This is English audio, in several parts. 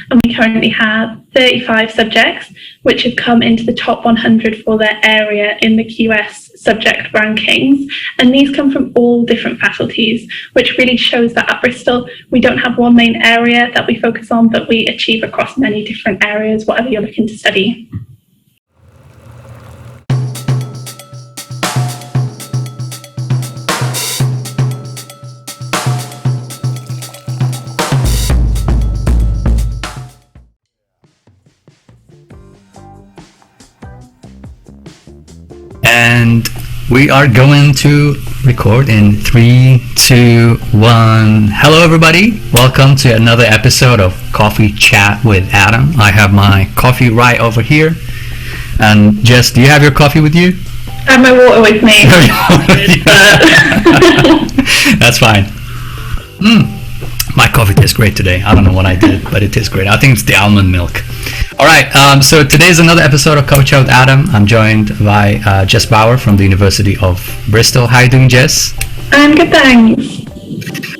and we currently have 35 subjects which have come into the top 100 for their area in the QS subject rankings, and these come from all different faculties, which really shows that at Bristol we don't have one main area that we focus on, but we achieve across many different areas, whatever you're looking to study. And we are going to record in 3, 2, 1. Hello everybody, welcome to another episode of Coffee Chat with Adam. I have my coffee right over here. And Jess, do you have your coffee with you? I have my water with me. That's fine. My coffee tastes great today. I don't know what I did, but it tastes great. I think it's the almond milk. Alright, so today's another episode of Coffee Chat with Adam. I'm joined by Jess Bauer from the University of Bristol. How are you doing, Jess? I'm good, thanks.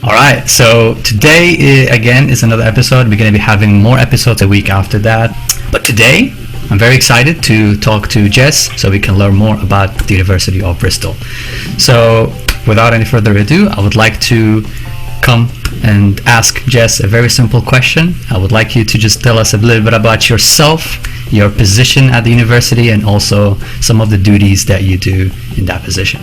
Alright, so today again is another episode. We're going to be having more episodes a week after that. But today, I'm very excited to talk to Jess so we can learn more about the University of Bristol. So without any further ado, I would like to come and ask Jess a very simple question. I would like you to just tell us a little bit about yourself, your position at the university, and also some of the duties that you do in that position.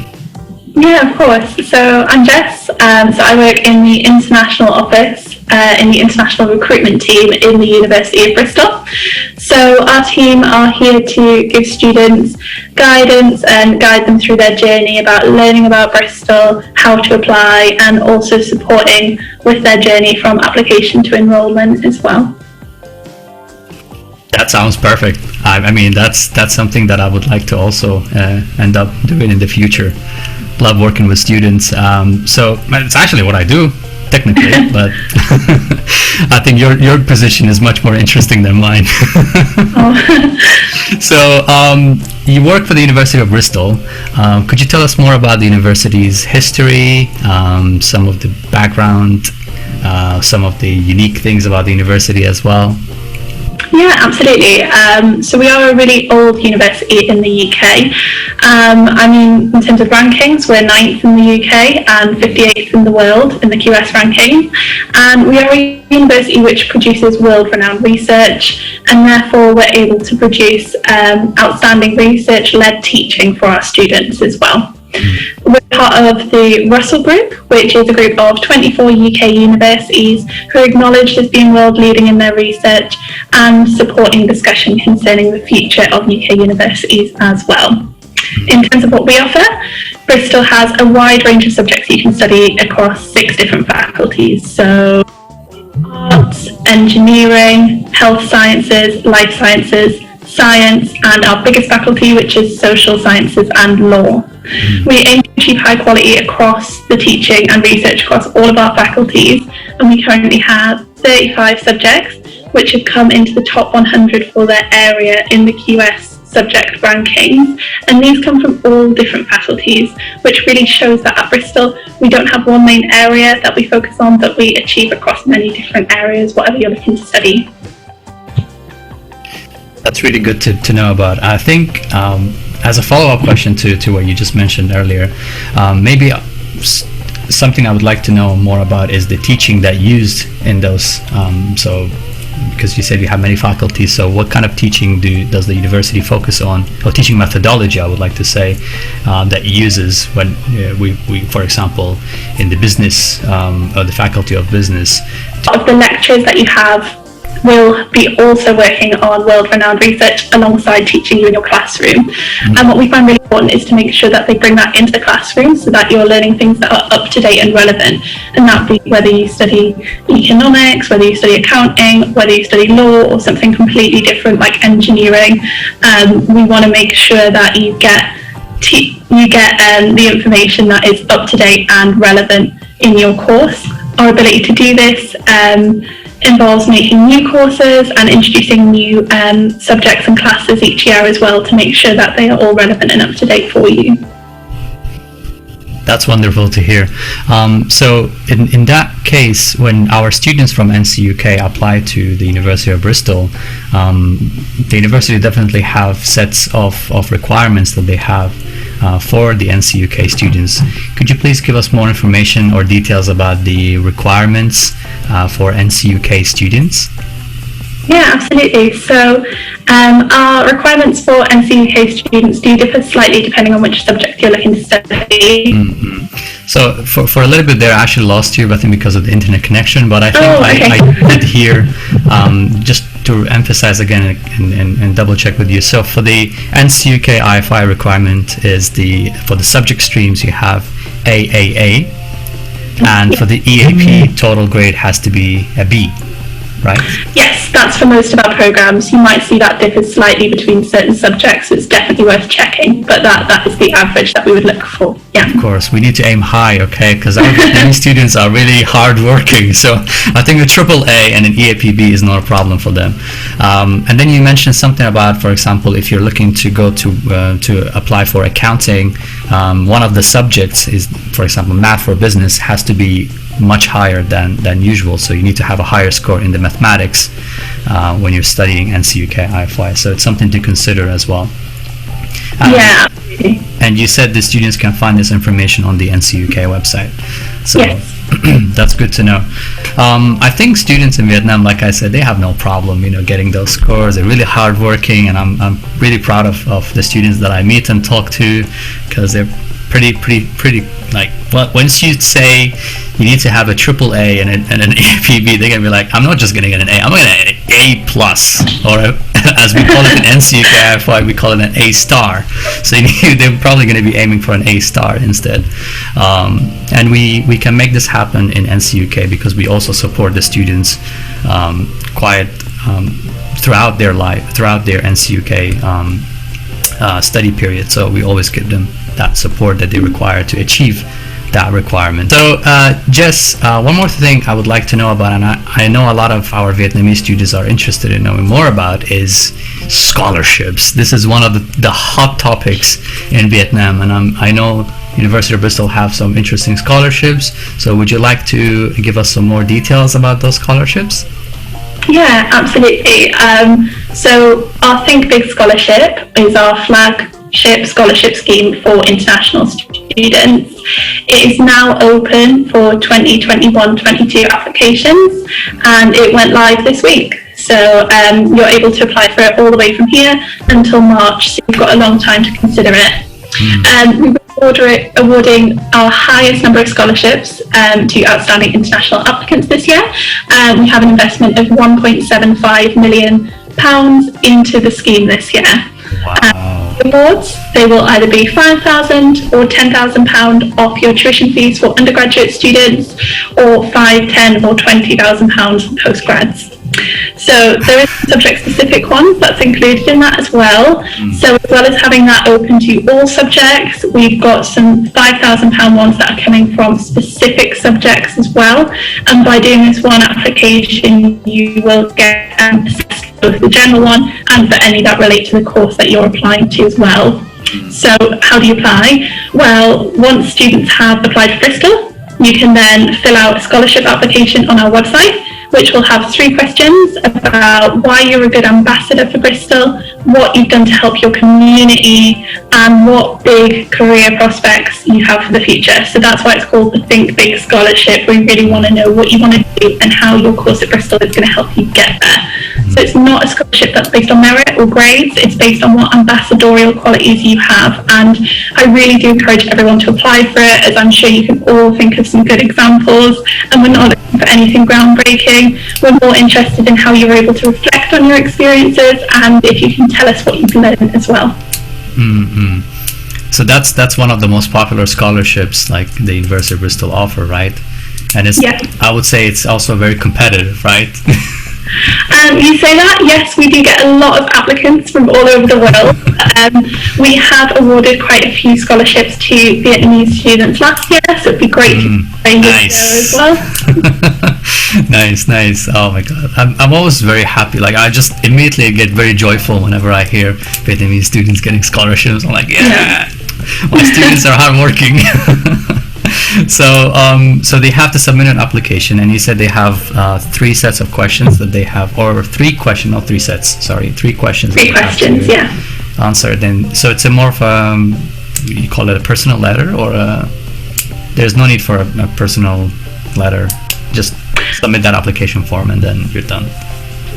Yeah, of course. So I'm Jess. So I work in the international office, in the international recruitment team in the University of Bristol. So our team are here to give students guidance and guide them through their journey about learning about Bristol, how to apply, and also supporting with their journey from application to enrolment as well. That sounds perfect. I mean, that's something that I would like to also end up doing in the future. Love working with students. So it's actually what I do technically, but I think your position is much more interesting than mine. So you work for the University of Bristol. Could you tell us more about the university's history, some of the background, some of the unique things about the university as well? Yeah, absolutely. So we are a really old university in the UK. I mean, in terms of rankings, we're 9th in the UK and 58th in the world in the QS ranking. And we are a university which produces world-renowned research, and therefore we're able to produce outstanding research-led teaching for our students as well. We're part of the Russell Group, which is a group of 24 UK universities who are acknowledged as being world leading in their research and supporting discussion concerning the future of UK universities as well. In terms of what we offer, Bristol has a wide range of subjects you can study across 6 different faculties. So arts, engineering, health sciences, life sciences, science, and our biggest faculty, which is social sciences and law. We aim to achieve high quality across the teaching and research across all of our faculties, and we currently have 35 subjects which have come into the top 100 for their area in the QS subject rankings, and these come from all different faculties, which really shows that at Bristol we don't have one main area that we focus on, but we achieve across many different areas, whatever you're looking to study. That's really good to know about. I think as a follow-up question to what you just mentioned earlier, maybe something I would like to know more about is the teaching that used in those. So, because you said you have many faculties, so what kind of teaching does the university focus on, or teaching methodology, I would like to say, that uses when we, for example, in the business or the faculty of business? Of the lectures that you have will be also working on world-renowned research alongside teaching you in your classroom. And what we find really important is to make sure that they bring that into the classroom so that you're learning things that are up to date and relevant. And that be whether you study economics, whether you study accounting, whether you study law, or something completely different like engineering. We want to make sure that you get the information that is up to date and relevant in your course. Our ability to do this involves making new courses and introducing new subjects and classes each year as well, to make sure that they are all relevant and up to date for you. That's wonderful to hear. So in that case, when our students from NCUK apply to the University of Bristol, the university definitely have sets of requirements that they have for the NCUK students. Could you please give us more information or details about the requirements for NCUK students? Yeah, absolutely. So our requirements for NCUK students do differ slightly depending on which subject you're looking to study. Mm-hmm. So for a little bit there, I actually lost you, I think because of the internet connection, but I think I did hear, just to emphasize again and double check with you. So for the NCUK IFI requirement is for the subject streams you have AAA, and for the EAP total grade has to be a B, right? Yes, that's for most of our programs. You might see that differs slightly between certain subjects. It's definitely worth checking, but that is the average that we would look for. Yeah. Of course, we need to aim high, okay? Because our Vietnamese students are really hardworking. So I think a AAA and an EAPB is not a problem for them. And then you mentioned something about, for example, if you're looking to go to apply for accounting, one of the subjects is, for example, math or business has to be much higher than usual. So you need to have a higher score in the mathematics when you're studying NCUK IFY. So it's something to consider as well. Yeah. And you said the students can find this information on the NCUK website. So yes. That's good to know. I think students in Vietnam, like I said, they have no problem, getting those scores. They're really hardworking, and I'm really proud of the students that I meet and talk to, because they're pretty like, well, once you say you need to have a AAA and an APB, they're gonna be like, I'm not just gonna get an A, I'm gonna get an A plus, or as we call it in NCUK IFY, we call it an A star. So they're probably gonna be aiming for an A star instead. And we can make this happen in NCUK because we also support the students throughout their NCUK study period. So we always give them that support that they require to achieve that requirement. So Jess, one more thing I would like to know about, and I know a lot of our Vietnamese students are interested in knowing more about, is scholarships. This is one of the hot topics in Vietnam, and I know University of Bristol have some interesting scholarships. So would you like to give us some more details about those scholarships? Yeah, absolutely. So our Think Big Scholarship is our flagship scholarship scheme for international students. It is now open for 2021-22 applications, and it went live this week. So you're able to apply for it all the way from here until March, so you've got a long time to consider it. We're awarding our highest number of scholarships to outstanding international applicants this year. We have an investment of £1.75 million into the scheme this year. Wow. The awards, they will either be £5,000 or £10,000 off your tuition fees for undergraduate students, or £5,000, £10,000 or £20,000 for postgrads. So there is a subject-specific one that's included in that as well. So as well as having that open to all subjects, we've got some £5,000 ones that are coming from specific subjects as well. And by doing this one application, you will get assessed both the general one and for any that relate to the course that you're applying to as well. So how do you apply? Well, once students have applied for Bristol, you can then fill out a scholarship application on our website, which will have 3 questions about why you're a good ambassador for Bristol, what you've done to help your community, and what big career prospects you have for the future. So that's why it's called the Think Big Scholarship. We really want to know what you want to do and how your course at Bristol is going to help you get there. So it's not a scholarship that's based on merit or grades, it's based on what ambassadorial qualities you have. And I really do encourage everyone to apply for it, as I'm sure you can all think of some good examples, and we're not looking for anything groundbreaking. We're more interested in how you're able to reflect on your experiences, and if you can tell us what you've learned as well. Mm-hmm. So that's one of the most popular scholarships like the University of Bristol offer, right? And it's, yes. I would say it's also very competitive, right? You say that, yes, we do get a lot of applicants from all over the world. We have awarded quite a few scholarships to Vietnamese students last year, so it'd be great to bring this there as well. Nice. Oh my god, I'm always very happy. Like, I just immediately get very joyful whenever I hear Vietnamese students getting scholarships. I'm like, yeah. My students are hardworking. So they have to submit an application, and you said they have 3 sets of questions that they have, or 3 questions, not 3 sets. Sorry, 3 questions. 3 questions, yeah. Answer. Then, so it's a more of you call it a personal letter, or there's no need for a personal letter. Just submit that application form, and then you're done.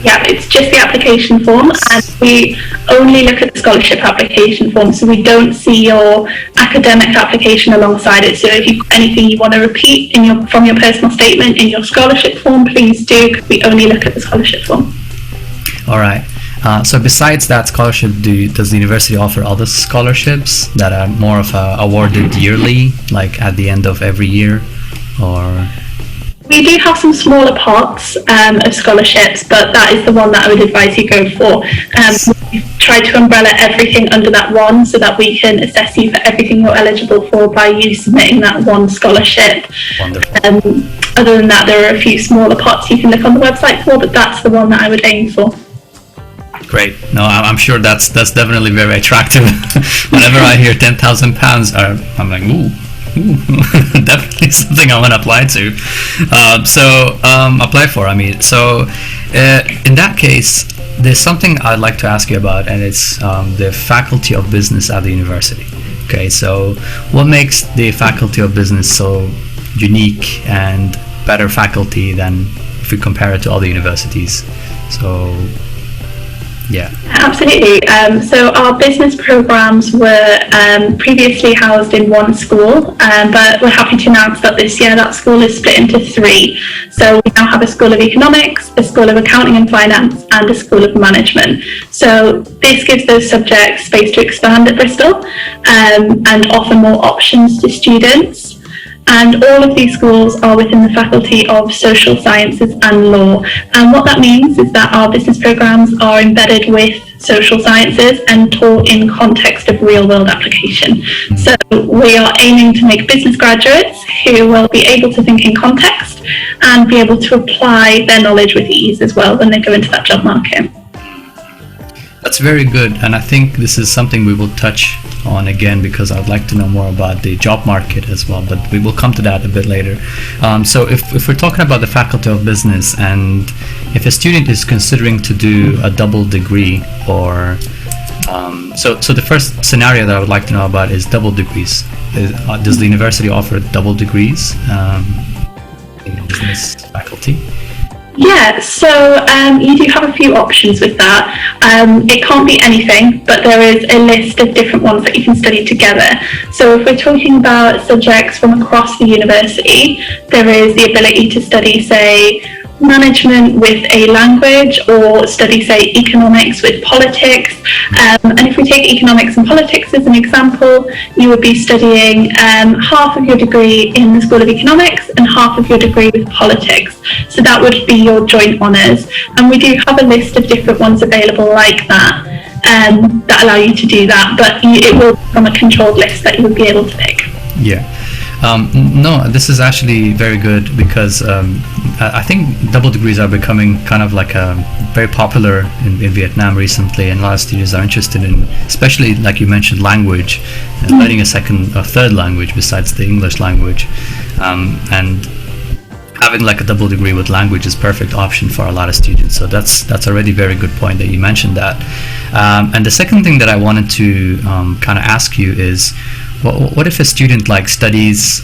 Yeah, it's just the application form, and we only look at the scholarship application form, so we don't see your academic application alongside it. So if you've got anything you want to repeat from your personal statement in your scholarship form, please do, because we only look at the scholarship form. All right. So besides that scholarship, does the university offer other scholarships that are more of awarded yearly, like at the end of every year, or? We do have some smaller pots of scholarships, but that is the one that I would advise you go for. We try to umbrella everything under that one, so that we can assess you for everything you're eligible for by you submitting that one scholarship. Wonderful. Other than that, there are a few smaller pots you can look on the website for, but that's the one that I would aim for. Great. No, I'm sure that's definitely very attractive. Whenever I hear £10,000, I'm like, ooh. Definitely something I want to apply to. Apply for. In that case, there's something I'd like to ask you about, and it's the Faculty of Business at the university. Okay, so what makes the Faculty of Business so unique and better faculty than if we compare it to other universities? So. Yeah. Absolutely. So our business programs were previously housed in one school, but we're happy to announce that this year that school is split into 3. So we now have a School of Economics, a School of Accounting and Finance, and a School of Management. So this gives those subjects space to expand at Bristol and offer more options to students. And all of these schools are within the Faculty of Social Sciences and Law. And what that means is that our business programs are embedded with social sciences and taught in context of real-world application. So we are aiming to make business graduates who will be able to think in context and be able to apply their knowledge with ease as well when they go into that job market. That's very good, and I think this is something we will touch on again, because I'd like to know more about the job market as well, but we will come to that a bit later. So if we're talking about the Faculty of Business, and if a student is considering to do a double degree, or so the first scenario that I would like to know about is double degrees. Does the university offer double degrees in the business faculty? Yeah, so you do have a few options with that. It can't be anything, but there is a list of different ones that you can study together. So if we're talking about subjects from across the university, there is the ability to study, say, management with a language, or study, say, economics with politics. And if we take economics and politics as an example, you would be studying half of your degree in the School of Economics and half of your degree with politics. So that would be your joint honours. And we do have a list of different ones available like that, that allow you to do that, but it will be from a controlled list that you would be able to pick. Yeah. No, this is actually very good, because I think double degrees are becoming kind of like very popular in Vietnam recently, and a lot of students are interested in, especially like you mentioned, language, learning a second or third language besides the English language, and having like a double degree with language is perfect option for a lot of students. So that's already very good point that you mentioned that. And the second thing that I wanted to kind of ask you is, what if a student like studies,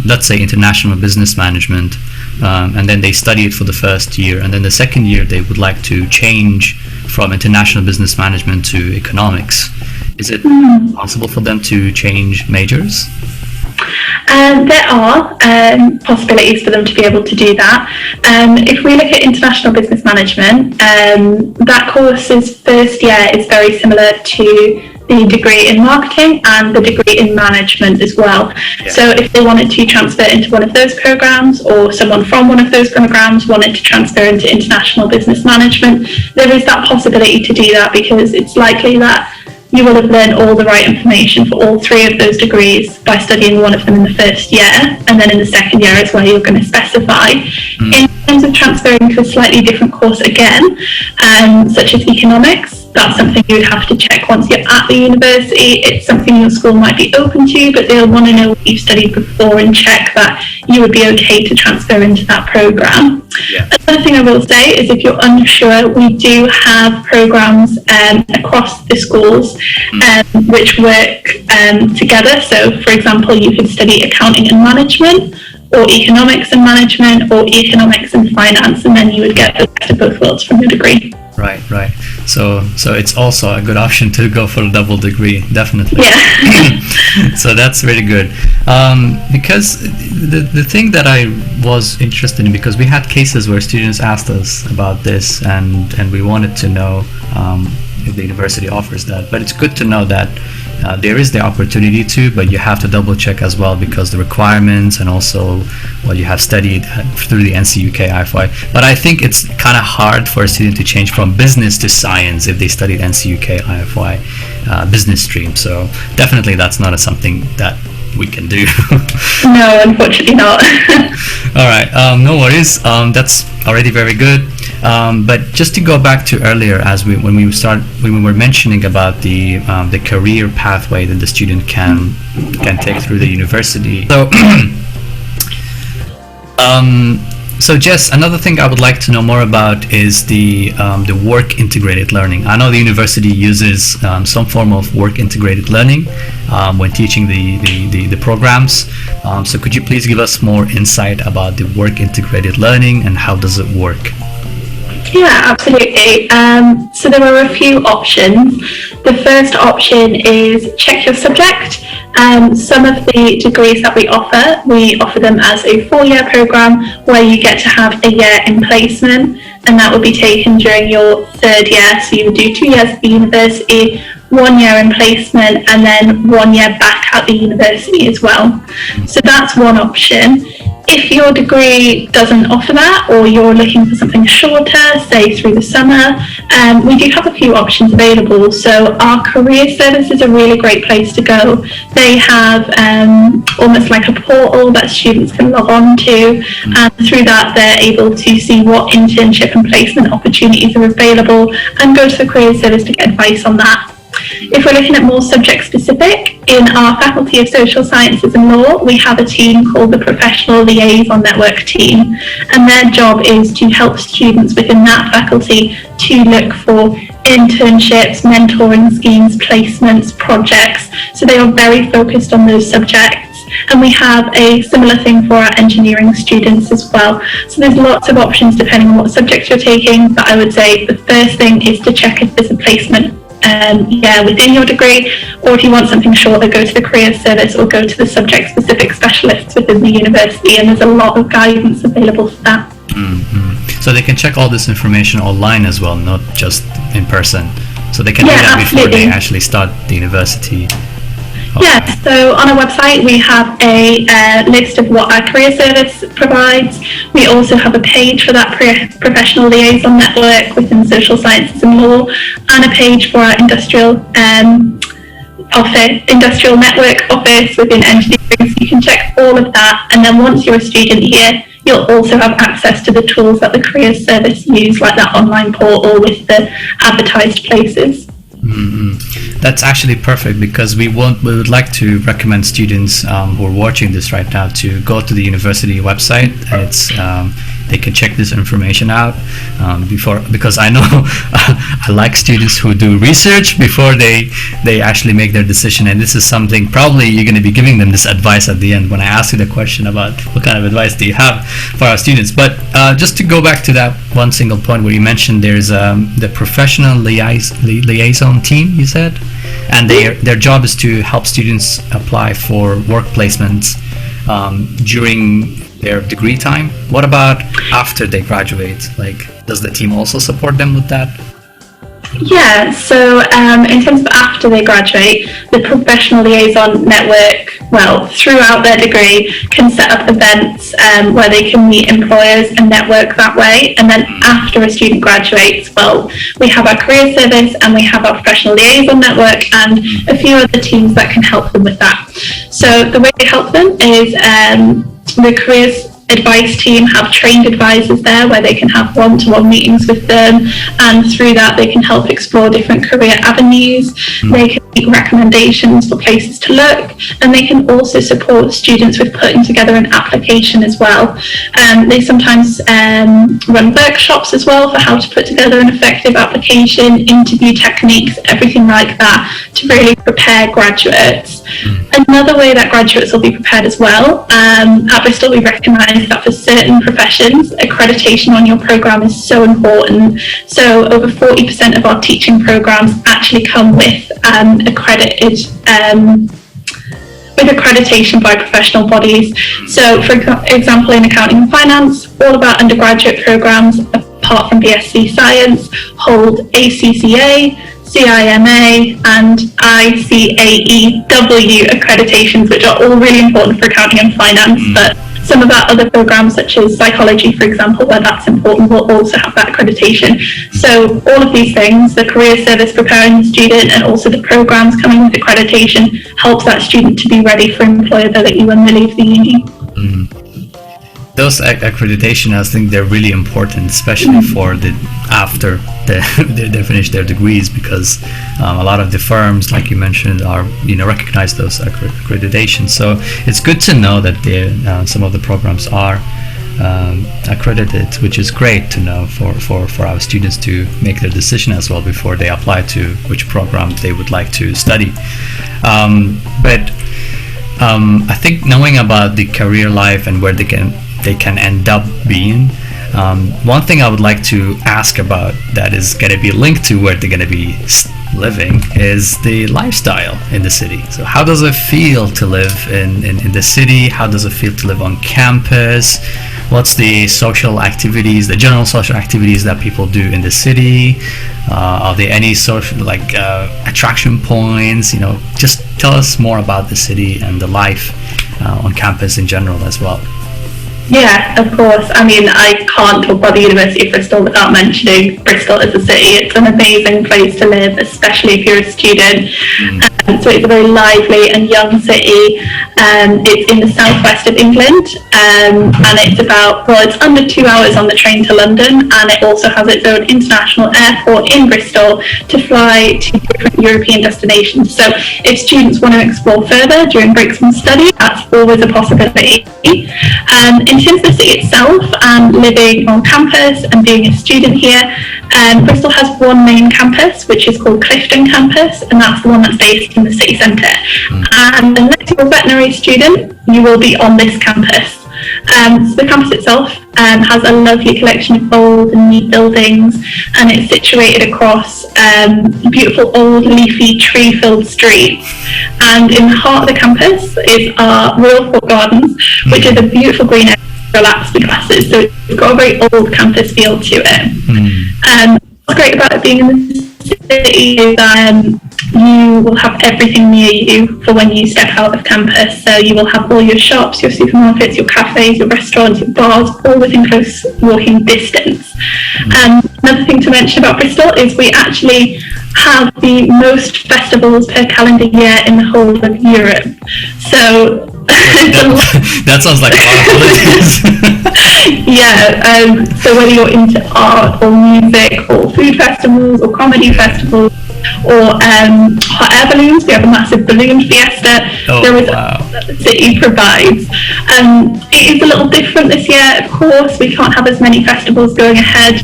let's say, international business management, and then they study it for the first year, and then the second year they would like to change from international business management to economics? Is it possible for them to change majors? There are possibilities for them to be able to do that. If we look at international business management, that course's first year is very similar to the degree in marketing and the degree in management as well. Yeah. So if they wanted to transfer into one of those programs, or someone from one of those programs wanted to transfer into international business management, there is that possibility to do that, because it's likely that you will have learned all the right information for all 3 of those degrees by studying one of them in the first year, and then in the second year is where you're going to specify. In terms of transferring to a slightly different course again, such as economics, that's something you would have to check once you're at the university. It's something your school might be open to, but they'll want to know what you've studied before and check that you would be okay to transfer into that programme. Yeah. Another thing I will say is if you're unsure, we do have programmes across the schools which work together. So, for example, you could study accounting and management, or economics and management, or economics and finance, and then you would get the best of both worlds from your degree. Right. So it's also a good option to go for a double degree, definitely. Yeah. So that's really good. Because the thing that I was interested in, because we had cases where students asked us about this, and we wanted to know if the university offers that. But it's good to know that there is the opportunity to, but you have to double check as well, because the requirements and also what you have studied through the NCUK IFY. But I think it's kind of hard for a student to change from business to science if they studied NCUK IFY business stream. So definitely that's not something that we can do. No, unfortunately not. All right, no worries. That's already very good. But just to go back to earlier, when we were mentioning about the career pathway that the student can take through the university. So, so Jess, another thing I would like to know more about is the work integrated learning. I know the university uses some form of work integrated learning when teaching the programs. So could you please give us more insight about the work integrated learning and how does it work? Yeah, absolutely. So there are a few options. The first option is check your subject. Some of the degrees that we offer them as a 4-year program where you get to have a year in placement, and that will be taken during your 3rd year. So you would do 2 years at the university, 1 year in placement, and then 1 year back at the university as well. So that's one option. If your degree doesn't offer that, or you're looking for something shorter, say through the summer, we do have a few options available. So our career service is a really great place to go. They have almost like a portal that students can log on to, and through that they're able to see what internship and placement opportunities are available and go to the career service to get advice on that. If we're looking at more subject specific, in our Faculty of Social Sciences and Law, we have a team called the Professional Liaison Network team, and their job is to help students within that faculty to look for internships, mentoring schemes, placements, projects. So they are very focused on those subjects. And we have a similar thing for our engineering students as well. So there's lots of options depending on what subject you're taking, but I would say the first thing is to check if there's a placement within your degree, or if you want something shorter, go to the career service or go to the subject specific specialists within the university, and there's a lot of guidance available for that. Mm-hmm. So they can check all this information online as well, not just in person. So they can do that before they actually start the university. Okay. Yeah, so on our website we have a list of what our career service provides. We also have a page for that professional liaison network within social sciences and law, and a page for our industrial network office within engineering. So you can check all of that, and then once you're a student here, you'll also have access to the tools that the career service use, like that online portal with the advertised places. Mm-hmm. That's actually perfect, because we would like to recommend students who are watching this right now to go to the university website, and it's they can check this information out because I know I like students who do research before they actually make their decision, and this is something probably you're going to be giving them this advice at the end when I ask you the question about what kind of advice do you have for our students. But just to go back to that one single point where you mentioned there's the professional liaison team, you said, and their job is to help students apply for work placements during their degree time. What about after they graduate? Like, does the team also support them with that? Yeah, so in terms of after they graduate, the professional liaison network, throughout their degree, can set up events where they can meet employers and network that way. And then after a student graduates, we have our career service and we have our professional liaison network and a few other teams that can help them with that. So the way they help them is the advice team have trained advisors there where they can have one-to-one meetings with them, and through that they can help explore different career avenues. They can make recommendations for places to look, and they can also support students with putting together an application as well. They sometimes run workshops as well for how to put together an effective application, interview techniques, everything like that, to really prepare graduates. Another way that graduates will be prepared as well, at Bristol we recognise that for certain professions, accreditation on your programme is so important. So over 40% of our teaching programmes actually come with accreditation by professional bodies. So for example, in accounting and finance, all of our undergraduate programmes, apart from BSc Science, hold ACCA, CIMA and ICAEW accreditations, which are all really important for accounting and finance. But some of our other programs, such as psychology, for example, where that's important, will also have that accreditation. So all of these things, the career service preparing the student and also the programs coming with accreditation, helps that student to be ready for employability when they leave the uni. Those accreditation, I think they're really important, especially for after they finish their degrees, because a lot of the firms, like you mentioned, are recognize those accreditations. So it's good to know that some of the programs are accredited, which is great to know for our students to make their decision as well before they apply to which program they would like to study. But I think knowing about the career life and where they can end up being, one thing I would like to ask about that is going to be linked to where they're going to be living is the lifestyle in the city. So how does it feel to live in the city? How does it feel to live on campus? What's the social activities, the general social activities that people do in the city? Are there any social attraction points? Just tell us more about the city and the life on campus in general as well. Yeah, of course. I mean, I can't talk about the University of Bristol without mentioning Bristol as a city. It's an amazing place to live, especially if you're a student. So it's a very lively and young city. It's in the southwest of England, and it's it's under 2 hours on the train to London, and it also has its own international airport in Bristol to fly to different European destinations. So if students want to explore further during breaks from study, that's always a possibility. In terms of the city itself, living on campus and being a student here, Bristol has one main campus, which is called Clifton campus, and that's the one that's based in the city centre. And unless you're a veterinary student, you will be on this campus. So the campus itself has a lovely collection of old and neat buildings, and it's situated across beautiful old leafy tree-filled streets. And in the heart of the campus is our Royal Court Gardens, which is a beautiful green area to relax the classes. So it's got a very old campus feel to it. What's great about it being in the city is you will have everything near you for when you step out of campus. So you will have all your shops, your supermarkets, your cafes, your restaurants, your bars, all within close walking distance. Another thing to mention about Bristol is we actually have the most festivals per calendar year in the whole of Europe. So that sounds like a lot of holidays. Yeah, so whether you're into art or music or food festivals or comedy festivals or hot air balloons, we have a massive balloon fiesta. That the city provides. It is a little different this year, of course. We can't have as many festivals going ahead,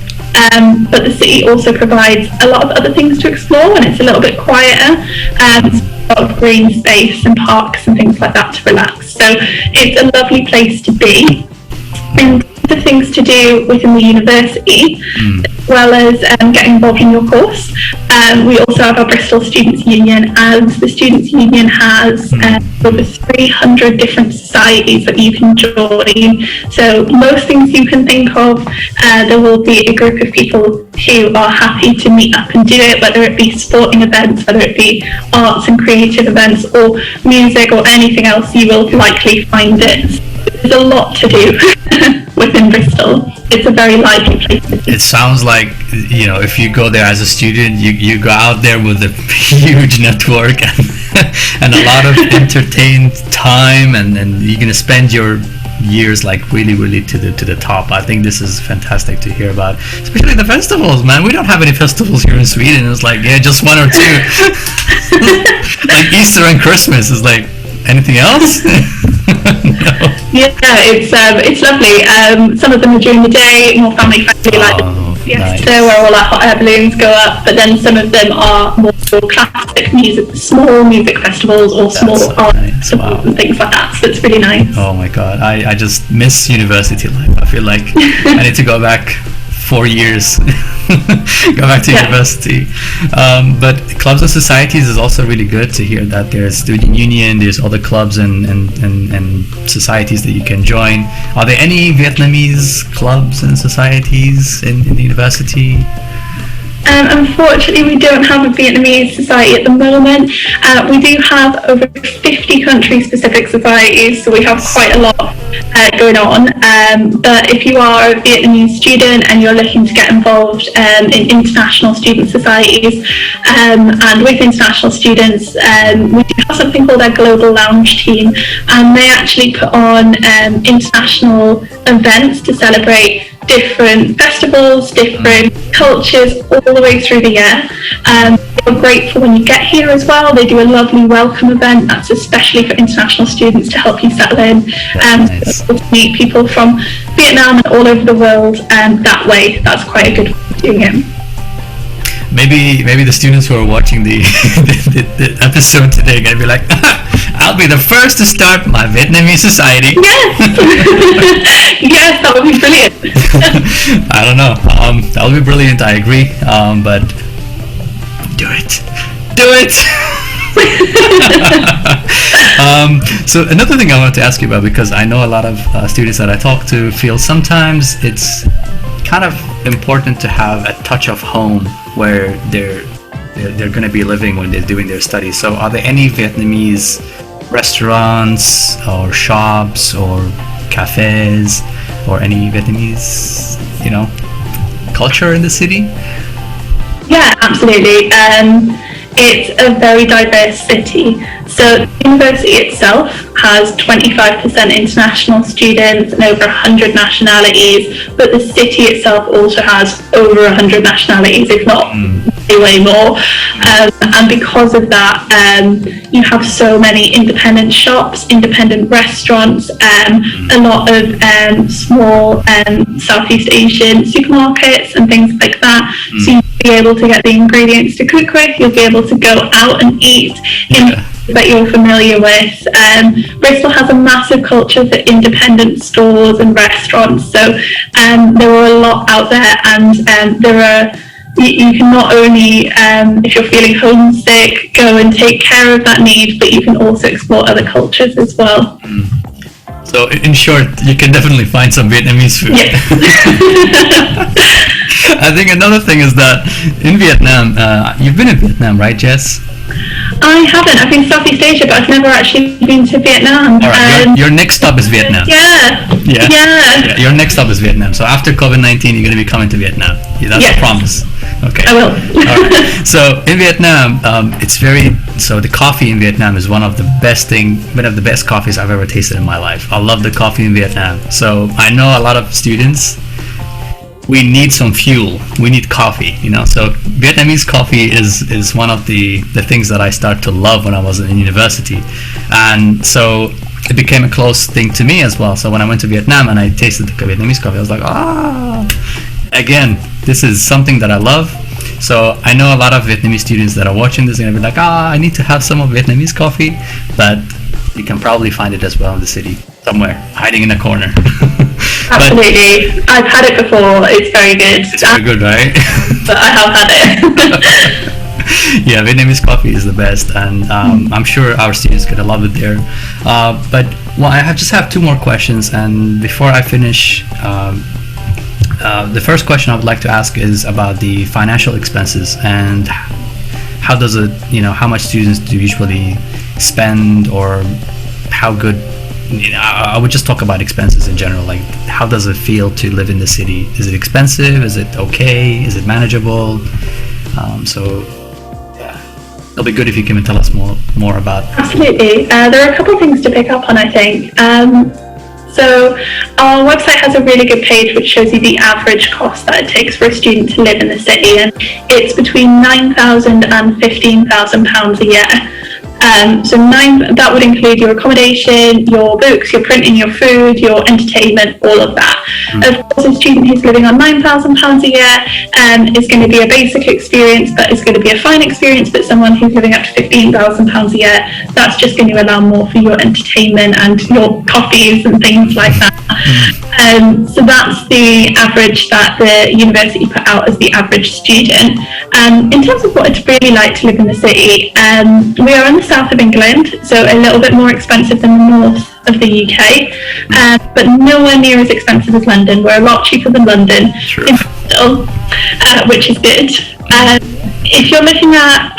but the city also provides a lot of other things to explore when it's a little bit quieter. A lot of green space and parks and things like that to relax. So it's a lovely place to be. And the things to do within the university, as well as getting involved in your course. We also have our Bristol Students' Union, and the Students' Union has over 300 different societies that you can join. So most things you can think of, there will be a group of people who are happy to meet up and do it, whether it be sporting events, whether it be arts and creative events, or music or anything else, you will likely find it. There's a lot to do within Bristol. It's a very lively place. It sounds like, if you go there as a student, you go out there with a huge network and a lot of entertained time, and you're going to spend your years like really to the top. I think this is fantastic to hear about, especially the festivals, man. We don't have any festivals here in Sweden. It's like, yeah, just one or two. Like Easter and Christmas is like, anything else? No. Yeah, it's lovely. Some of them are during the day, more family friendly, like nice. where all our hot air balloons go up. But then some of them are more classic music, small music festivals or small art festivals and things like that. So it's really nice. Oh my god, I just miss university life. I feel like I need to go back 4 years, go back to university. But clubs and societies is also really good to hear that there's student union, there's other clubs and societies that you can join. Are there any Vietnamese clubs and societies in the university? Unfortunately, we don't have a Vietnamese society at the moment. We do have over 50 country-specific societies, so we have quite a lot going on. But if you are a Vietnamese student and you're looking to get involved in international student societies, and with international students, we do have something called our Global Lounge team, and they actually put on international events to celebrate different festivals, different cultures all the way through the year. They're great for when you get here as well. They do a lovely welcome event that's especially for international students to help you settle in Nice. to meet people from Vietnam and all over the world that way. That's quite a good way of doing it. Maybe the students who are watching the episode today are gonna be like, I'll be the first to start my Vietnamese society. Yes, yes, that would be brilliant. I don't know. That would be brilliant. I agree. But do it. So another thing I wanted to ask you about, because I know a lot of students that I talk to feel sometimes it's kind of important to have a touch of home where they're going to be living when they're doing their studies. So are there any Vietnamese restaurants or shops or cafes or any Vietnamese, culture in the city? Yeah, absolutely. It's a very diverse city. So the university itself has 25% international students and over 100 nationalities, but the city itself also has over 100 nationalities, if not way more. And because of that, you have so many independent shops, independent restaurants, a lot of small Southeast Asian supermarkets and things like that. So you'll be able to get the ingredients to cook with, you'll be able to go out and eat in that you're familiar with. Bristol has a massive culture for independent stores and restaurants, so there are a lot out there, and you can not only, if you're feeling homesick, go and take care of that need, but you can also explore other cultures as well. So in short, you can definitely find some Vietnamese food. Yes. I think another thing is that in Vietnam, you've been in Vietnam, right, Jess? I haven't. I've been Southeast Asia, but I've never actually been to Vietnam. All right, your next stop is Vietnam. Yeah. Your next stop is Vietnam. So after COVID-19, you're going to be coming to Vietnam. That's a promise. Okay. I will. All right. So in Vietnam, the coffee in Vietnam is one of the best coffees I've ever tasted in my life. I love the coffee in Vietnam. So I know a lot of students, we need some fuel. We need coffee, So Vietnamese coffee is one of the things that I started to love when I was in university. And so it became a close thing to me as well. So when I went to Vietnam and I tasted the Vietnamese coffee, I was like, again, this is something that I love. So I know a lot of Vietnamese students that are watching this and they'll be like, I need to have some of Vietnamese coffee. But you can probably find it as well in the city, somewhere, hiding in a corner. Absolutely. I've had it before. It's very good. It's very good, right? But I have had it. Yeah, Vietnamese coffee is the best, and I'm sure our students could love it there. But I just have two more questions, and before I finish, the first question I would like to ask is about the financial expenses and how does it, how much students do usually spend, or how good. I would just talk about expenses in general. Like, how does it feel to live in the city? Is it expensive? Is it okay? Is it manageable? It'll be good if you can tell us more about. Absolutely. There are a couple of things to pick up on, I think. So our website has a really good page which shows you the average cost that it takes for a student to live in the city, and it's between £9,000 and £15,000 a year. That would include your accommodation, your books, your printing, your food, your entertainment, all of that. Of course, a student who's living on £9,000 a year is going to be a basic experience, that is going to be a fine experience, but someone who's living up to £15,000 a year, that's just going to allow more for your entertainment and your coffees and things like that. So that's the average that the university put out as the average student. In terms of what it's really like to live in the city, we are in the south of England, so a little bit more expensive than the north of the UK, but nowhere near as expensive as London. We're a lot cheaper than London, Sure. in Bristol, which is good. If you're looking at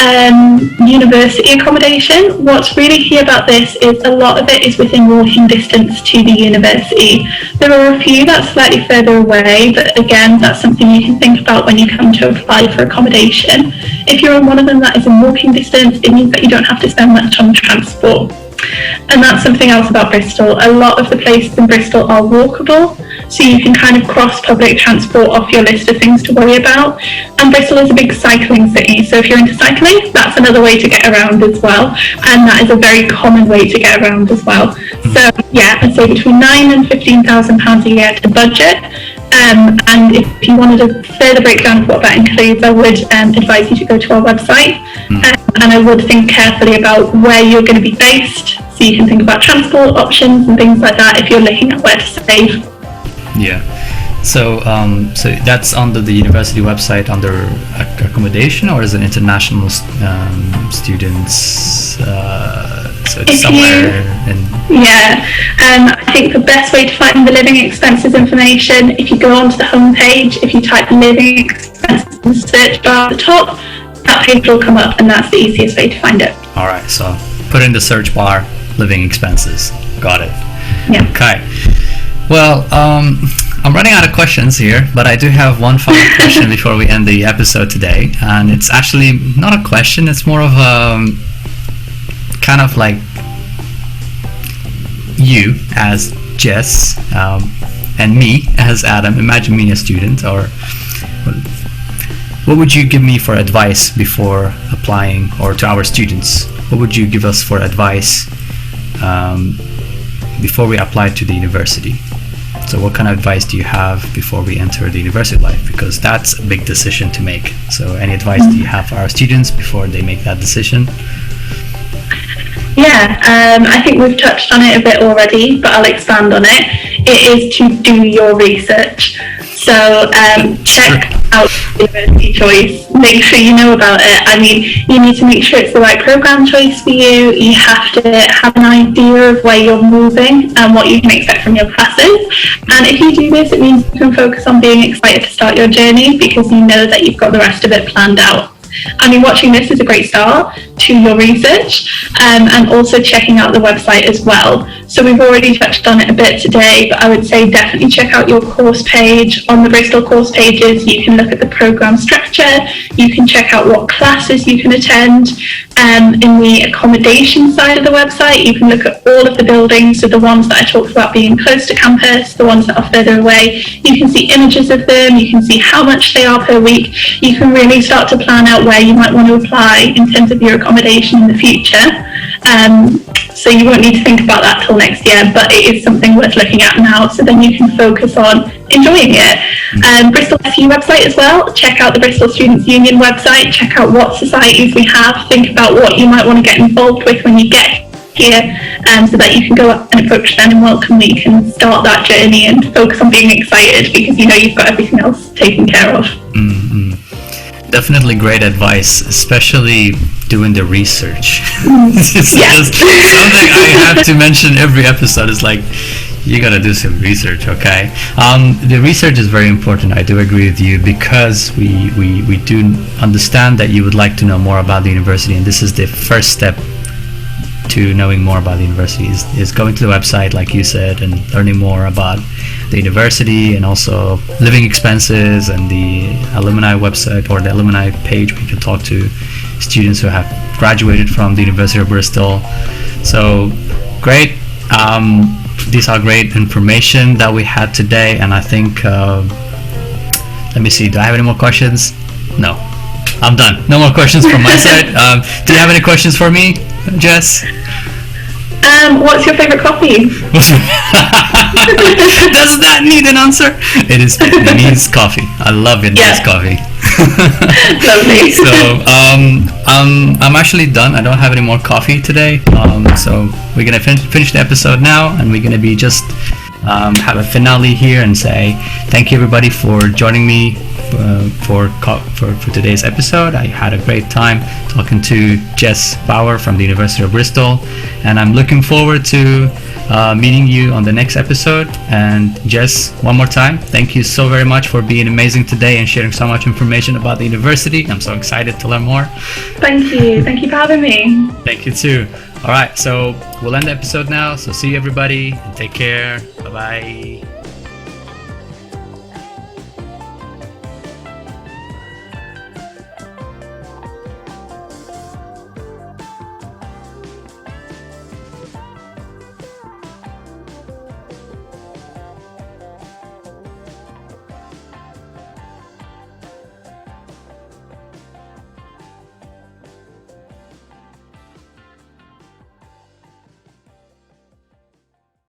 university accommodation, what's really key about this is a lot of it is within walking distance to the university. There are a few that's slightly further away, but again, that's something you can think about when you come to apply for accommodation. If you're on one of them that is in walking distance, it means that you don't have to spend much on transport. And that's something else about Bristol. A lot of the places in Bristol are walkable, so you can kind of cross public transport off your list of things to worry about. And Bristol is a big cycling city, so if you're into cycling, that's another way to get around as well, and that is a very common way to get around as well. So yeah, I'd say between £9,000 and £15,000 a year to budget. And if you wanted a further breakdown of what that includes, I would advise you to go to our website, and I would think carefully about where you're going to be based, so you can think about transport options and things like that if you're looking at where to save. Yeah. So that's under the university website under accommodation, or is it international students? So it's somewhere in... Yeah, I think the best way to find the living expenses information, if you go onto the homepage, if you type living expenses in the search bar at the top, that page will come up, and that's the easiest way to find it. All right, so put in the search bar living expenses. Got it. Yeah. Okay. Well, I'm running out of questions here, but I do have one final question before we end the episode today, and it's actually not a question, it's more of a kind of like you as Jess and me as Adam. Imagine me a student, or what would you give me for advice before applying, or to our students, what would you give us for advice before we apply to the university? So what kind of advice do you have before we enter the university life? Because that's a big decision to make. So any advice do you have for our students before they make that decision? Yeah, I think we've touched on it a bit already, but I'll expand on it. It is to do your research. So check out the university choice, make sure you know about it. I mean, you need to make sure it's the right program choice for you. You have to have an idea of where you're moving and what you can expect from your classes. And if you do this, it means you can focus on being excited to start your journey, because you know that you've got the rest of it planned out. I mean, watching this is a great start to your research, and also checking out the website as well. So we've already touched on it a bit today, but I would say definitely check out your course page. On the Bristol course pages, you can look at the program structure, you can check out what classes you can attend. In the accommodation side of the website, you can look at all of the buildings, so the ones that I talked about being close to campus, the ones that are further away. You can see images of them, you can see how much they are per week. You can really start to plan out where you might want to apply in terms of your accommodation in the future. So you won't need to think about that till next year, but it is something worth looking at now, so then you can focus on enjoying it. Bristol SU website as well, check out the Bristol Students' Union website, check out what societies we have, think about what you might want to get involved with when you get here, so that you can go up and approach them in Welcome Week and start that journey and focus on being excited, because you know you've got everything else taken care of. Definitely great advice, especially doing the research. It's Yes. just something I have to mention every episode. Is like, you gotta do some research, okay? The research is very important. I do agree with you, because we do understand that you would like to know more about the university, and this is the first step to knowing more about the university is going to the website, like you said, and learning more about the university, and also living expenses, and the alumni website or the alumni page where you can talk to students who have graduated from the University of Bristol. So great. these are great information that we had today, and I think let me see, do I have any more questions? No, I'm done. No more questions from my side. Do you have any questions for me, Jess? What's your favorite coffee? Does that need an answer? It needs coffee. I love Vietnamese coffee. Lovely. So I'm actually done. I don't have any more coffee today. So we're gonna finish the episode now, and we're gonna be just have a finale here and say thank you everybody for joining me for today's episode. I had a great time talking to Jess Bauer from the University of Bristol, and I'm looking forward to meeting you on the next episode. And Jess, one more time, thank you so very much for being amazing today and sharing so much information about the university. I'm so excited to learn more. Thank you for having me. Thank you too. All right, so we'll end the episode now. So see you everybody, and take care. Bye bye.